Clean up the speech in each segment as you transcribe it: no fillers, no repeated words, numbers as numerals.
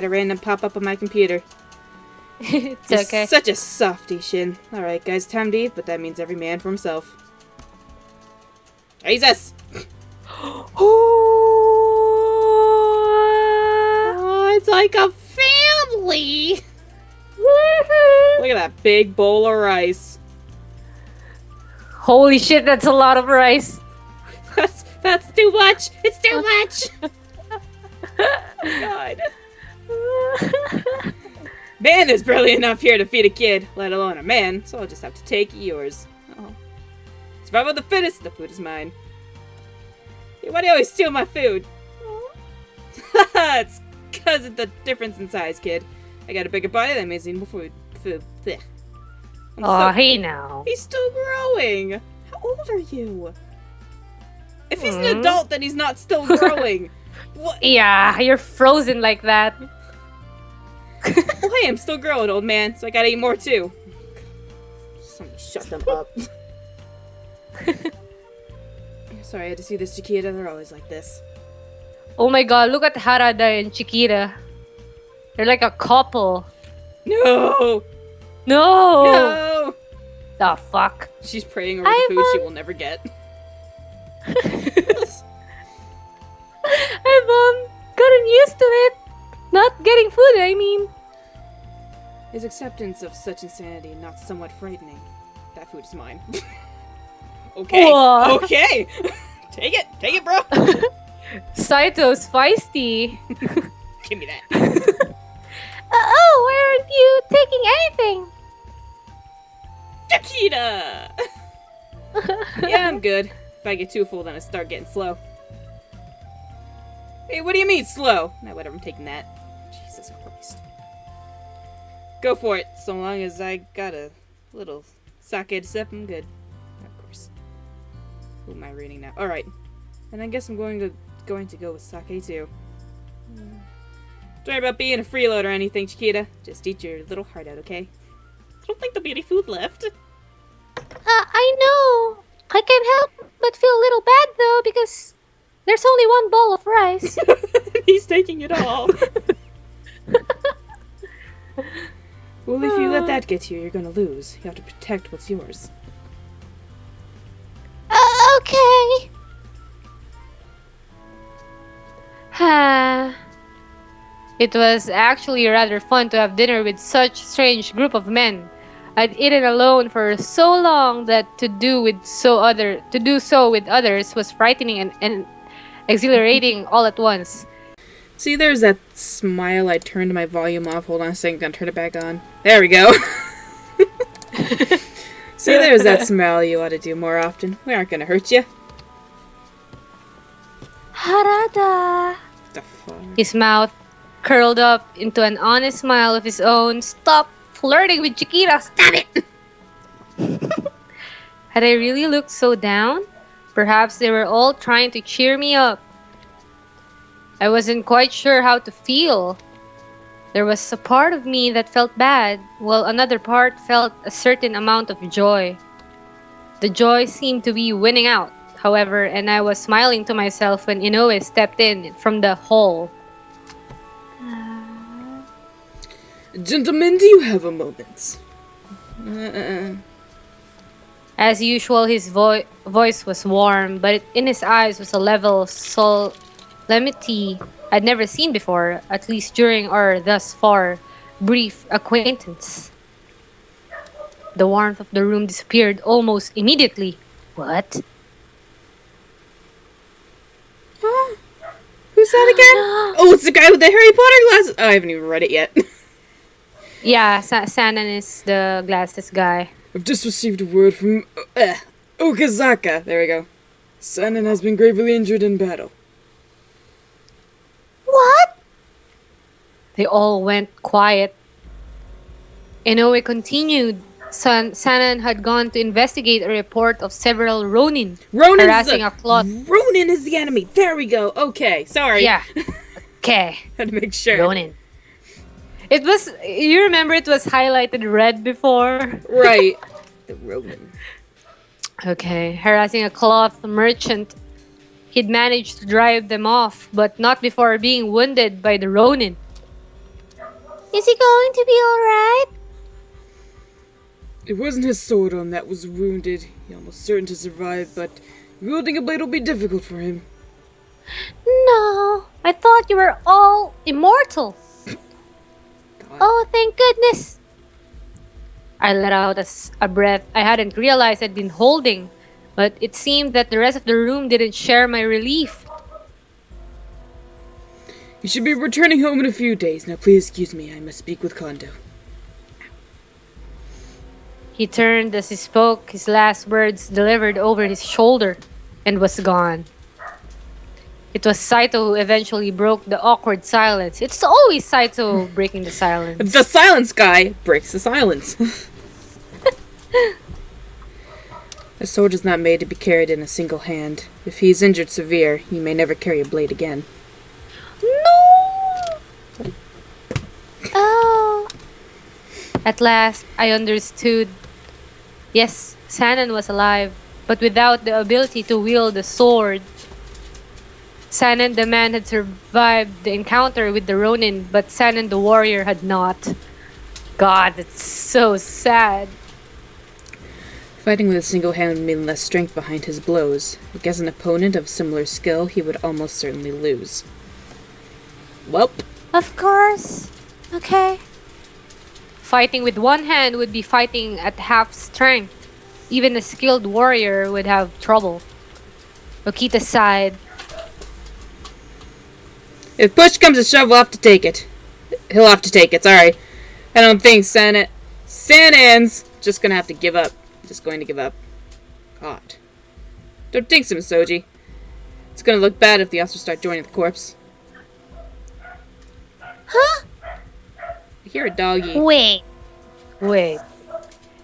a random pop-up on my computer. It's You're okay. such a softy, Shin. Alright, guys, time to eat, but that means every man for himself. Jesus! Oh, it's like a family! Look at that big bowl of rice. Holy shit, that's a lot of rice. That's too much! It's too much! Oh, God. Man, there's barely enough here to feed a kid, let alone a man, so I'll just have to take yours. Oh. Survival of the fittest, the food is mine. Hey, why do you always steal my food? It's because of the difference in size, kid. I got a bigger body, that means eating more food. Blech. Oh, hey now. He's still growing! How old are you? If he's an adult, then he's not still growing. What? Yeah, you're frozen like that. Well, hey, I'm still growing, old man, so I gotta eat more too. Somebody shut them up. Sorry, I had to see this Chiquita. They're always like this. Oh my god, look at Harada and Chiquita. They're like a couple. No! No! No! The fuck? She's praying over the food she will never get. I've gotten used to it. Not getting food, I mean. His acceptance of such insanity not somewhat frightening. That food is mine. Okay. Whoa. Okay. Take it, bro. Saito's feisty. Give me that. Oh, why aren't you taking anything? Chiquita! Yeah, I'm good. If I get too full, then I start getting slow. Hey, what do you mean, slow? No, whatever, I'm taking that. Jesus Christ. Go for it, so long as I got a little sake to sip, I'm good. Of course. Who am I reading now? Alright. And I guess I'm going to go with sake, too. Don't worry about being a freeloader or anything, Chiquita. Just eat your little heart out, okay? I don't think there'll be any food left. I know. I can't help but feel a little bad, though, because there's only one bowl of rice. He's taking it all. Well, if you let that get to you, you're gonna lose. You have to protect what's yours. Okay. It was actually rather fun to have dinner with such a strange group of men. I'd eaten alone for so long that to do so with others was frightening and exhilarating all at once. See, there's that smile. I turned my volume off. Hold on a second, gonna turn it back on. There we go. See, there's that smile you ought to do more often. We aren't gonna hurt you. Harada. The fuck? His mouth curled up into an honest smile of his own. Stop flirting with Chiquita. Stop it! Had I really looked so down? Perhaps they were all trying to cheer me up. I wasn't quite sure how to feel. There was a part of me that felt bad, while another part felt a certain amount of joy. The joy seemed to be winning out, however, and I was smiling to myself when Inoue stepped in from the hall. Gentlemen, do you have a moment? As usual, his voice was warm, but in his eyes was a level of solemnity I'd never seen before, at least during our thus far brief acquaintance. The warmth of the room disappeared almost immediately. What? Huh? Who's that again? Oh, it's the guy with the Harry Potter glasses! Oh, I haven't even read it yet. Yeah, Sannen is the glasses guy. I've just received a word from Okazaka. There we go. Sannen has been gravely injured in battle. What? They all went quiet. Inoue continued. Sannen had gone to investigate a report of several Ronin harassing a cloth. Ronin is the enemy. There we go. Okay, sorry. Yeah. Okay. Had to make sure. Ronin. It was. You remember it was highlighted red before? Right. The Ronin. Okay. Harassing a cloth merchant. He'd managed to drive them off, but not before being wounded by the Ronin. Is he going to be alright? It wasn't his sword arm that was wounded. He's almost certain to survive, but wielding a blade will be difficult for him. No, I thought you were all immortal. God. Oh, thank goodness. I let out a breath I hadn't realized I'd been holding, but it seemed that the rest of the room didn't share my relief. You should be returning home in a few days. Now please excuse me, I must speak with Kondo. He turned as he spoke, his last words delivered over his shoulder, and was gone. It was Saito who eventually broke the awkward silence. It's always Saito breaking the silence. The silence guy breaks the silence. A sword is not made to be carried in a single hand. If he is injured severe, he may never carry a blade again. No! Oh. At last, I understood. Yes, Sannen was alive, but without the ability to wield a sword. Sannen the man had survived the encounter with the Ronin, but Sannen the warrior had not. God, it's so sad. Fighting with a single hand would mean less strength behind his blows. Against an opponent of similar skill, he would almost certainly lose. Welp. Of course. Okay. Fighting with one hand would be fighting at half strength. Even a skilled warrior would have trouble. Okita sighed. If push comes to shove, we'll have to take it. He'll have to take it, sorry. I don't think Sannen's just gonna have to give up. Just going to give up. God. Don't think so, Soji. It's gonna look bad if the officers start joining the corps. Huh? I hear a doggy. Wait.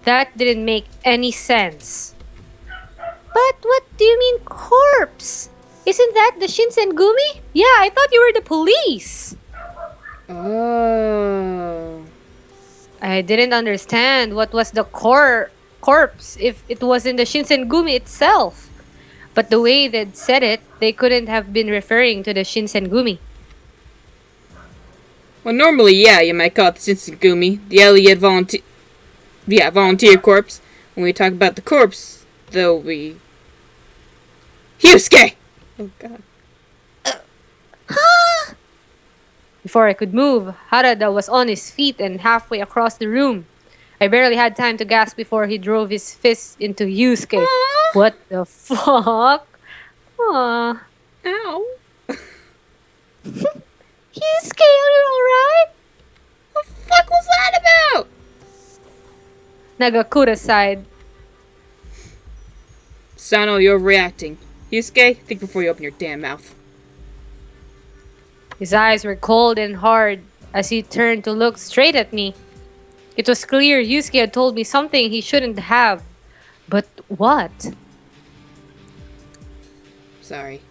That didn't make any sense. But what do you mean corpse? Isn't that the Shinsengumi? Yeah, I thought you were the police. Oh. I didn't understand what was the corpse if it wasn't the Shinsengumi itself. But the way they'd said it, they couldn't have been referring to the Shinsengumi. Well, normally, yeah, you might call it the Shinsengumi, the Elliot volunteer corps. When we talk about the corpse, though, we... Hyusuke! Oh, God. Before I could move, Harada was on his feet and halfway across the room. I barely had time to gasp before he drove his fist into Yusuke. What the fuck? Aww. Ow. Yusuke, are you alright? What the fuck was that about? Nagakura sighed. Sano, you're overreacting. Yusuke, think before you open your damn mouth. His eyes were cold and hard as he turned to look straight at me. It was clear Yusuke had told me something he shouldn't have. But what? Sorry.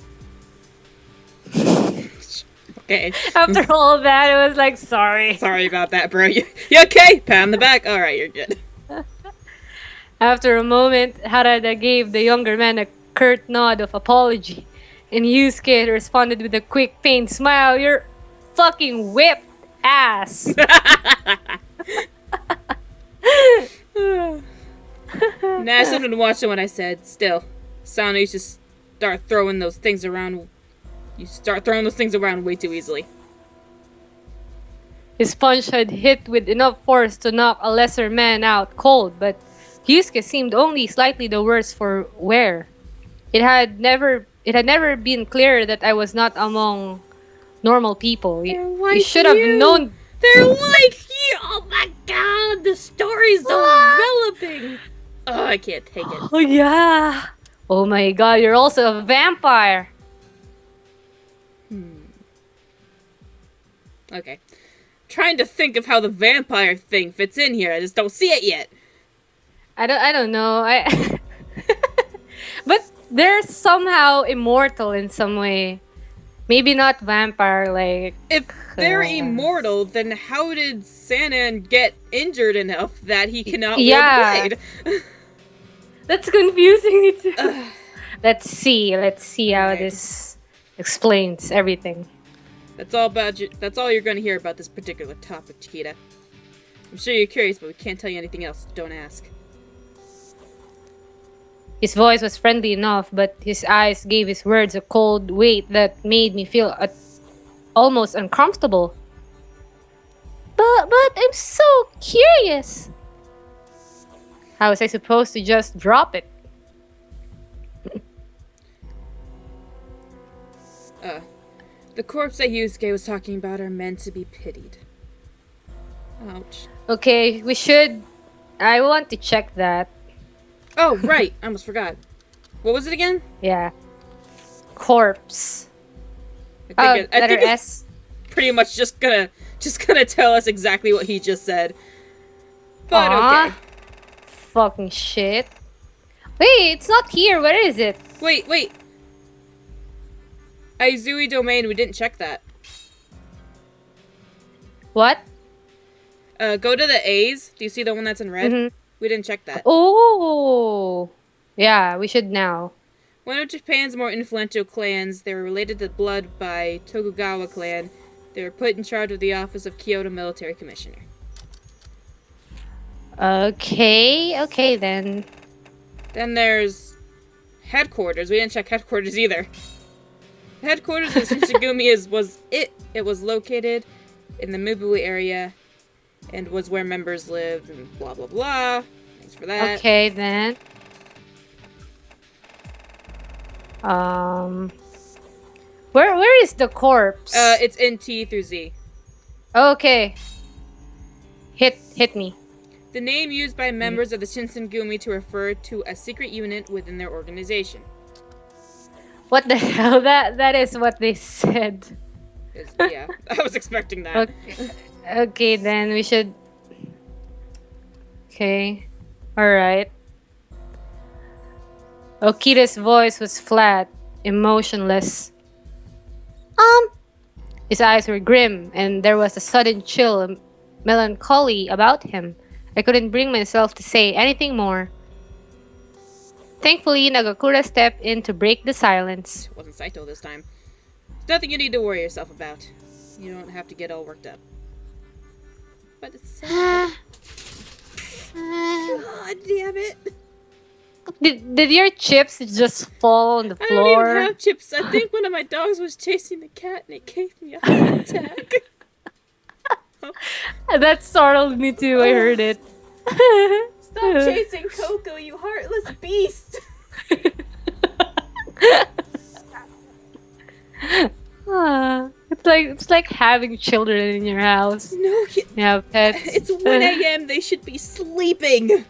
Okay. After all that, it was like, sorry. Sorry about that, bro. You okay? Pat on the back? Alright, you're good. After a moment, Harada gave the younger man a curt nod of apology. And Yusuke responded with a quick, pained smile. You're fucking whipped ass. Nah, I still didn't watch it when I said. Still, Sano used to start throwing those things around. You start throwing those things around way too easily. His punch had hit with enough force to knock a lesser man out cold, but Yusuke seemed only slightly the worse for wear. It had never been clear that I was not among normal people. You should have known. They're like you. Oh my god, the story's developing. Oh, I can't take it. Oh yeah. Oh my god, you're also a vampire. Okay. Trying to think of how the vampire thing fits in here. I just don't see it yet. I don't know. But they're somehow immortal in some way. Maybe not vampire like. If they're immortal, then how did Sannen get injured enough that he cannot wield a blade? That's confusing me too. Let's see how this explains everything. That's all you're going to hear about this particular topic, Chiquita. I'm sure you're curious, but we can't tell you anything else. Don't ask. His voice was friendly enough, but his eyes gave his words a cold weight that made me feel almost uncomfortable. But I'm so curious. How was I supposed to just drop it? The corpse that Yusuke was talking about are meant to be pitied. Ouch. Okay, we should... I want to check that. Oh, right. I almost forgot. What was it again? Yeah. Corpse. I think letter it's S. pretty much just gonna tell us exactly what he just said. But Aww. okay. Fucking shit. Wait, it's not here. Where is it? Wait. Aizui domain, we didn't check that. What? Go to the A's. Do you see the one that's in red? Mhm. We didn't check that. Oh. Yeah, we should now. One of Japan's more influential clans, they were related to blood by Tokugawa clan. They were put in charge of the office of Kyoto Military Commissioner. Okay then. Then there's headquarters. We didn't check headquarters either. The headquarters of Shishigumi was located in the Mibui area and was where members lived and blah blah blah. Thanks for that. Okay then. Where is the corpse? It's in T through Z. Okay. Hit me. The name used by members of the Shinsengumi to refer to a secret unit within their organization. What the hell? That is what they said. Yeah, I was expecting that. Okay, then we should... Okay. Alright. Okita's voice was flat, emotionless. His eyes were grim, and there was a sudden chill and melancholy about him. I couldn't bring myself to say anything more. Thankfully, Nagakura stepped in to break the silence. It wasn't Saito this time. There's nothing you need to worry yourself about. You don't have to get all worked up. But it's sad. God damn it. Did your chips just fall on the I floor? don't even have chips. I think one of my dogs was chasing the cat and it gave me a heart attack. That startled me too. I heard it. Stop chasing Coco, you heartless beast! It's like having children in your house. No, Yeah, pets. it's 1 a.m. They should be sleeping.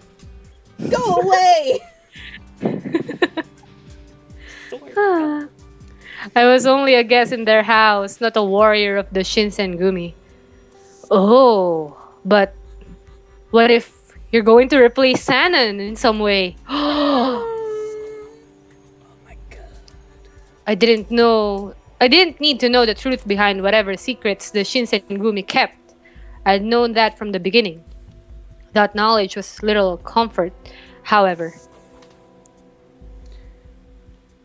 Go away. I was only a guest in their house, not a warrior of the Shinsengumi. Oh, but what if you're going to replace Sannen in some way? Oh my god. I didn't need to know the truth behind whatever secrets the Shinsengumi kept. I'd known that from the beginning. That knowledge was little comfort, however.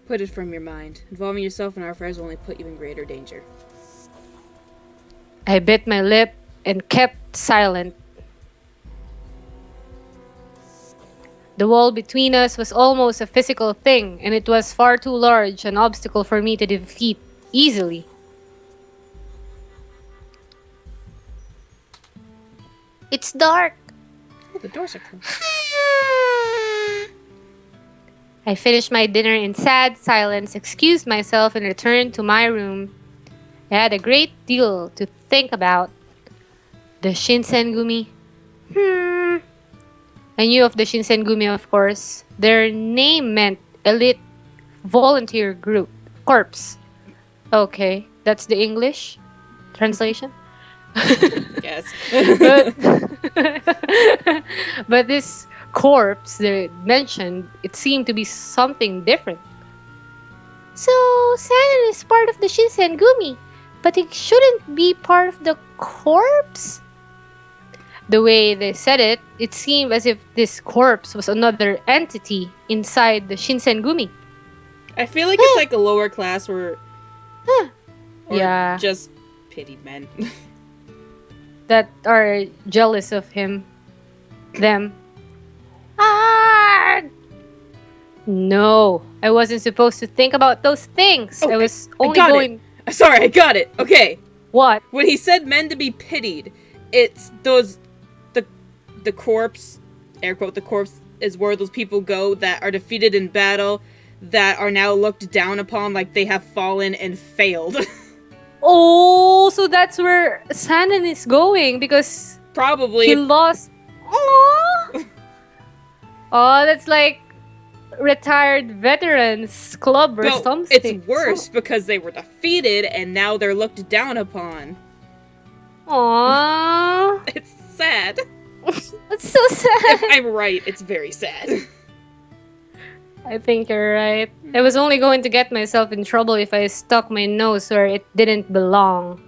Put it from your mind. Involving yourself in our affairs will only put you in greater danger. I bit my lip and kept silent. The wall between us was almost a physical thing, and it was far too large an obstacle for me to defeat easily. It's dark. Oh, the doors are closed. I finished my dinner in sad silence, excused myself, and returned to my room. I had a great deal to think about. The Shinsengumi. I knew of the Shinsengumi, of course. Their name meant elite volunteer group. Corps. Okay, that's the English translation. Yes. But this corpse they mentioned, it seemed to be something different. So, Sannen is part of the Shinsengumi, but it shouldn't be part of the corpse? The way they said it, it seemed as if this corpse was another entity inside the Shinsengumi. I feel like it's like a lower class or Yeah. just Pitied men. that are jealous of him. Them. Ah! No, I wasn't supposed to think about those things. Oh, I was I only got going. it. Sorry, I got it. Okay. What? When he said men to be pitied, it's those the corpse, air quote, the corpse is where those people go that are defeated in battle, that are now looked down upon like they have fallen and failed. Oh, so that's where Sannen is going because Probably. he lost. Aww. Oh, that's like retired veterans club or Well, something. it's worse because they were defeated and now they're looked down upon. Aww. It's sad. That's so sad. If I'm right, it's very sad. I think you're right. I was only going to get myself in trouble if I stuck my nose where it didn't belong.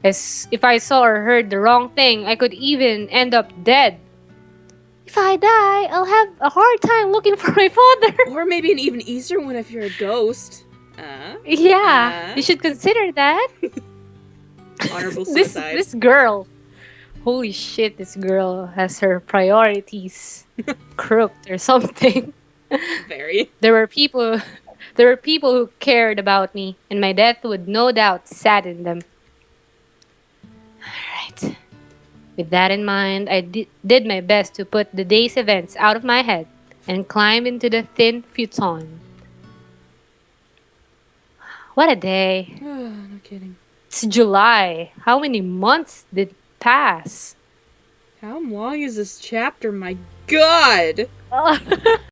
As if I saw or heard the wrong thing, I could even end up dead. If I die, I'll have a hard time looking for my father. Or maybe an even easier one if you're a ghost. Yeah, you should consider that. Honorable this suicide. this girl. Holy shit, this girl has her priorities crooked or something. Very. There were people who cared about me, and my death would no doubt sadden them. Alright. With that in mind, I did my best to put the day's events out of my head and climb into the thin futon. What a day. No kidding. It's July. How many months did pass? How long is this chapter? My god!